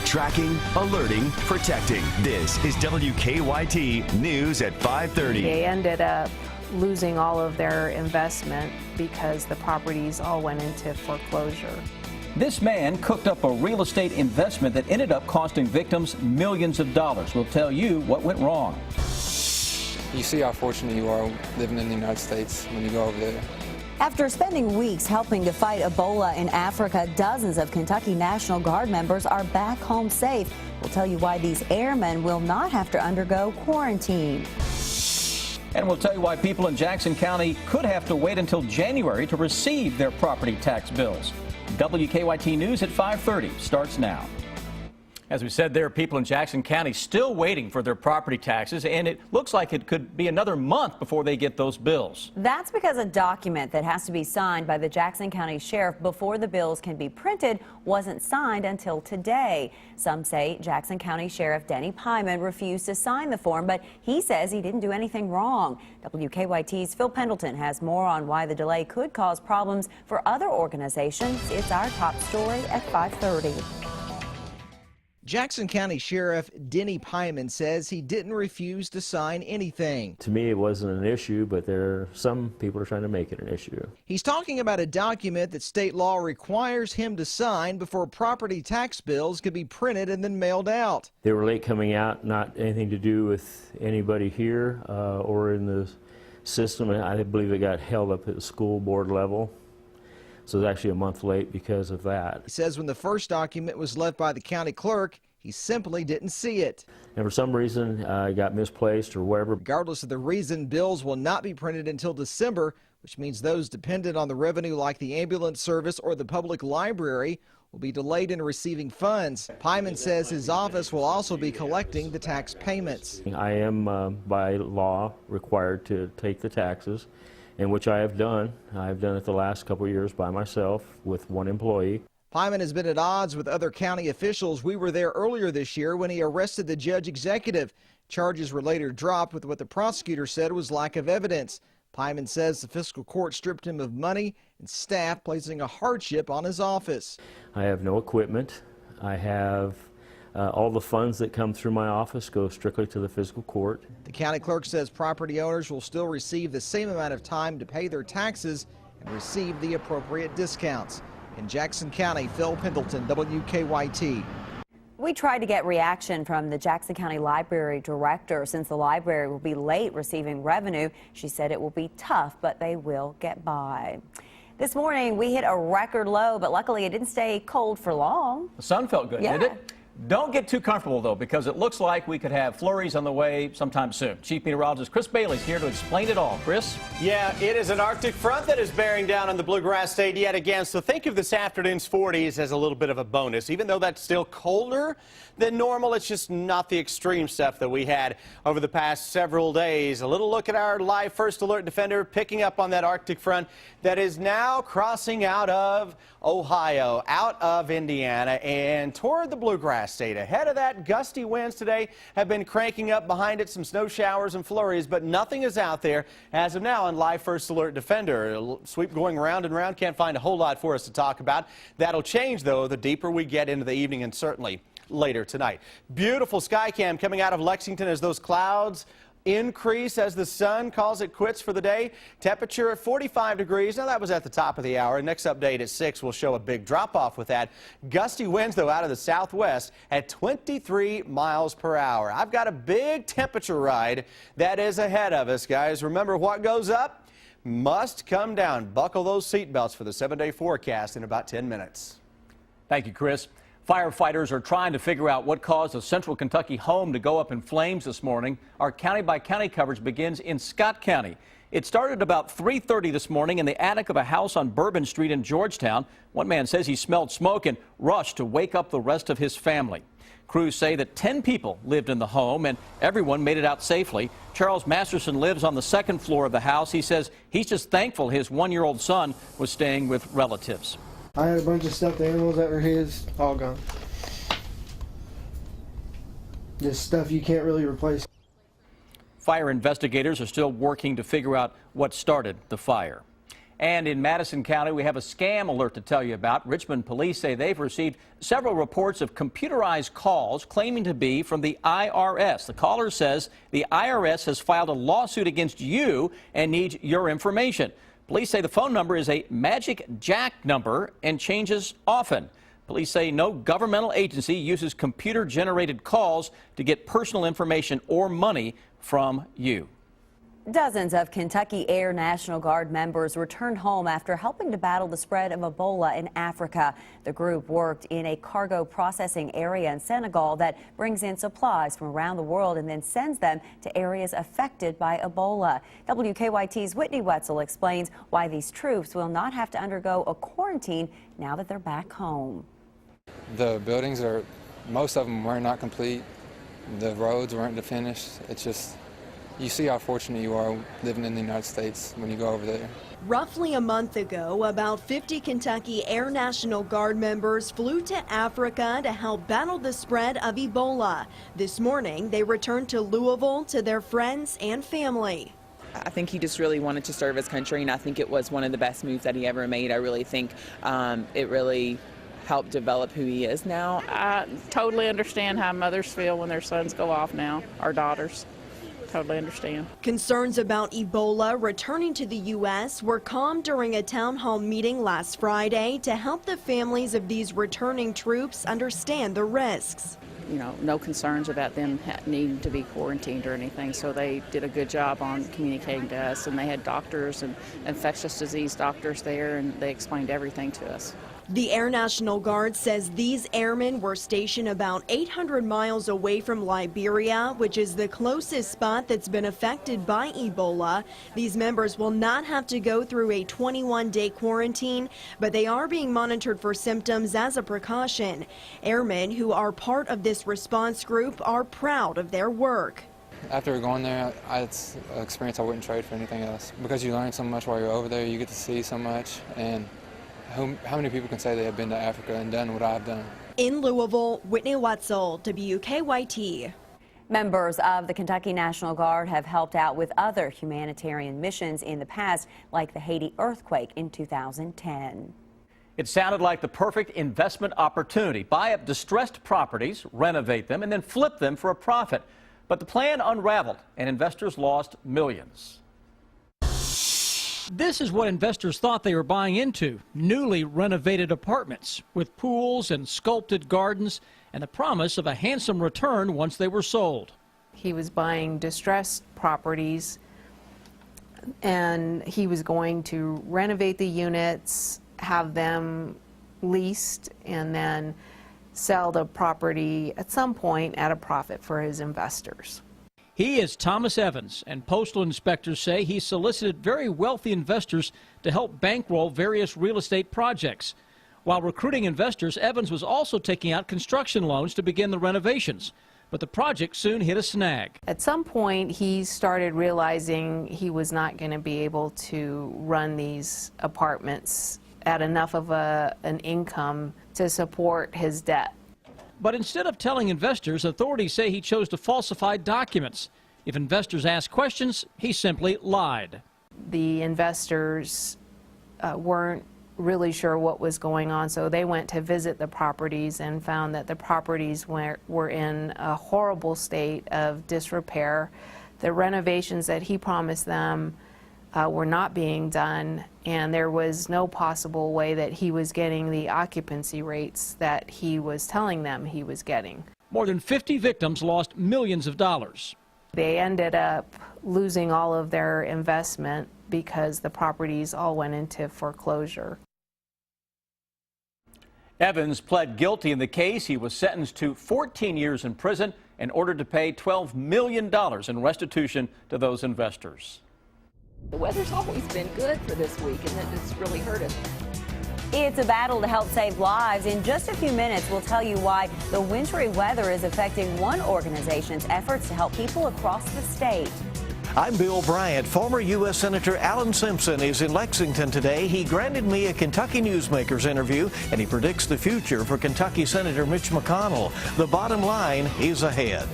Tracking, alerting, protecting. This is WKYT News at 5:30. They ended up losing all of their investment because the properties all went into foreclosure. This man cooked up a real estate investment that ended up costing victims millions of dollars. We'll tell you what went wrong. You see how fortunate you are living in the United States when you go over there. After spending weeks helping to fight Ebola in Africa, dozens of Kentucky National Guard members are back home safe. We'll tell you why these airmen will not have to undergo quarantine. And we'll tell you why people in Jackson County could have to wait until January to receive their property tax bills. WKYT News at 5:30 starts now. As we said, there are people in Jackson County still waiting for their property taxes, and it looks like it could be another month before they get those bills. That's because a document that has to be signed by the Jackson County Sheriff before the bills can be printed wasn't signed until today. Some say Jackson County Sheriff Denny Pyman refused to sign the form, but he says he didn't do anything wrong. WKYT's Phil Pendleton has more on why the delay could cause problems for other organizations. It's our top story at 5:30. Jackson County Sheriff Denny Pyman says he didn't refuse to sign anything. To me, it wasn't an issue, but some people are trying to make it an issue. He's talking about a document that state law requires him to sign before property tax bills could be printed and then mailed out. They were late coming out, not anything to do with anybody here or in the system. I believe it got held up at the school board level. So it's actually a month late because of that. He says when the first document was left by the county clerk, he simply didn't see it. And for some reason, it got misplaced or whatever. Regardless of the reason, bills will not be printed until December, which means those dependent on the revenue like the ambulance service or the public library will be delayed in receiving funds. Pyman says his office will also be collecting the tax payments. I am by law required to take the taxes, and which I have done. I've done it the last couple of years by myself with one employee. Pyman has been at odds with other county officials. We were there earlier this year when he arrested the judge executive. Charges were later dropped with what the prosecutor said was lack of evidence. Pyman says the fiscal court stripped him of money and staff, placing a hardship on his office. I have no equipment. I have all the funds that come through my office go strictly to the fiscal court. The county clerk says property owners will still receive the same amount of time to pay their taxes and receive the appropriate discounts. In Jackson County, Phil Pendleton, WKYT. We tried to get reaction from the Jackson County Library director since the library will be late receiving revenue. She said it will be tough, but they will get by. This morning, we hit a record low, but luckily it didn't stay cold for long. The sun felt good, didn't it? Don't get too comfortable, though, because it looks like we could have flurries on the way sometime soon. Chief Meteorologist Chris Bailey's here to explain it all. Chris? Yeah, it is an Arctic front that is bearing down on the Bluegrass State yet again, so think of this afternoon's 40s as a little bit of a bonus. Even though that's still colder than normal, it's just not the extreme stuff that we had over the past several days. A little look at our live first alert defender picking up on that Arctic front that is now crossing out of Ohio, out of Indiana, and toward the Bluegrass State. Ahead of that, gusty winds today have been cranking up behind it, some snow showers and flurries, but nothing is out there as of now on live first alert defender. Sweep going round and round, can't find a whole lot for us to talk about. That'll change, though, the deeper we get into the evening and certainly later tonight. Beautiful sky cam coming out of Lexington as those clouds increase as the sun calls it quits for the day. Temperature at 45 degrees. Now that was at the top of the hour. Next update at 6 will show a big drop off with that. Gusty winds though out of the southwest at 23 miles per hour. I've got a big temperature ride that is ahead of us, guys. Remember, what goes up must come down. Buckle those seatbelts for the 7-day forecast in about 10 minutes. Thank you, Chris. Firefighters are trying to figure out what caused a central Kentucky home to go up in flames this morning. Our county-by-county coverage begins in Scott County. It started about 3:30 this morning in the attic of a house on Bourbon Street in Georgetown. One man says he smelled smoke and rushed to wake up the rest of his family. Crews say that 10 people lived in the home and everyone made it out safely. Charles Masterson lives on the second floor of the house. He says he's just thankful his 1-year-old son was staying with relatives. I had a bunch of stuffed animals that were his, all gone. Just stuff you can't really replace. Fire investigators are still working to figure out what started the fire. And in Madison County, we have a scam alert to tell you about. Richmond police say they've received several reports of computerized calls claiming to be from the IRS. The caller says the IRS has filed a lawsuit against you and needs your information. Police say the phone number is a magic jack number and changes often. Police say no governmental agency uses computer-generated calls to get personal information or money from you. Dozens of Kentucky Air National Guard members returned home after helping to battle the spread of Ebola in Africa. The group worked in a cargo processing area in Senegal that brings in supplies from around the world and then sends them to areas affected by Ebola. WKYT's Whitney Wetzel explains why these troops will not have to undergo a quarantine now that they're back home. The buildings most of them were not complete. The roads weren't finished. It's just, you see how fortunate you are living in the United States when you go over there. Roughly a month ago, about 50 Kentucky Air National Guard members flew to Africa to help battle the spread of Ebola. This morning, they returned to Louisville to their friends and family. I think he just really wanted to serve his country, and I think it was one of the best moves that he ever made. I really think it really helped develop who he is now. I totally understand how mothers feel when their sons go off now, our daughters. Totally understand. Concerns about Ebola returning to the U.S. were calmed during a town hall meeting last Friday to help the families of these returning troops understand the risks. You know, no concerns about them needing to be quarantined or anything, so they did a good job on communicating to us, and they had doctors and infectious disease doctors there, and they explained everything to us. The Air National Guard says these airmen were stationed about 800 miles away from Liberia, which is the closest spot that's been affected by Ebola. These members will not have to go through a 21-day quarantine, but they are being monitored for symptoms as a precaution. Airmen who are part of this response group are proud of their work. After going there, it's an experience I wouldn't trade for anything else. Because you learn so much while you're over there, you get to see so much, and how many people can say they have been to Africa and done what I've done? In Louisville, Whitney Wetzel, WKYT. Members of the Kentucky National Guard have helped out with other humanitarian missions in the past, like the Haiti earthquake in 2010. It sounded like the perfect investment opportunity. Buy up distressed properties, renovate them, and then flip them for a profit. But the plan unraveled, and investors lost millions. This is what investors thought they were buying into: newly renovated apartments with pools and sculpted gardens and the promise of a handsome return once they were sold. He was buying distressed properties, and he was going to renovate the units, have them leased, and then sell the property at some point at a profit for his investors. He is Thomas Evans, and postal inspectors say he solicited very wealthy investors to help bankroll various real estate projects. While recruiting investors, Evans was also taking out construction loans to begin the renovations. But the project soon hit a snag. At some point, he started realizing he was not going to be able to run these apartments at enough of an income to support his debt. But instead of telling investors, authorities say he chose to falsify documents. If investors asked questions, he simply lied. The investors weren't really sure what was going on, so they went to visit the properties and found that the properties were in a horrible state of disrepair. The renovations that he promised them were not being done, and there was no possible way that he was getting the occupancy rates that he was telling them he was getting. More than 50 victims lost millions of dollars. They ended up losing all of their investment because the properties all went into foreclosure. Evans pled guilty in the case. He was sentenced to 14 years in prison and ordered to pay $12 million in restitution to those investors. The weather's always been good for this week, and it's really hurt us. It's a battle to help save lives. In just a few minutes, we'll tell you why the wintry weather is affecting one organization's efforts to help people across the state. I'm Bill Bryant. Former U.S. Senator Alan Simpson is in Lexington today. He granted me a Kentucky Newsmakers interview, and he predicts the future for Kentucky Senator Mitch McConnell. The bottom line is ahead.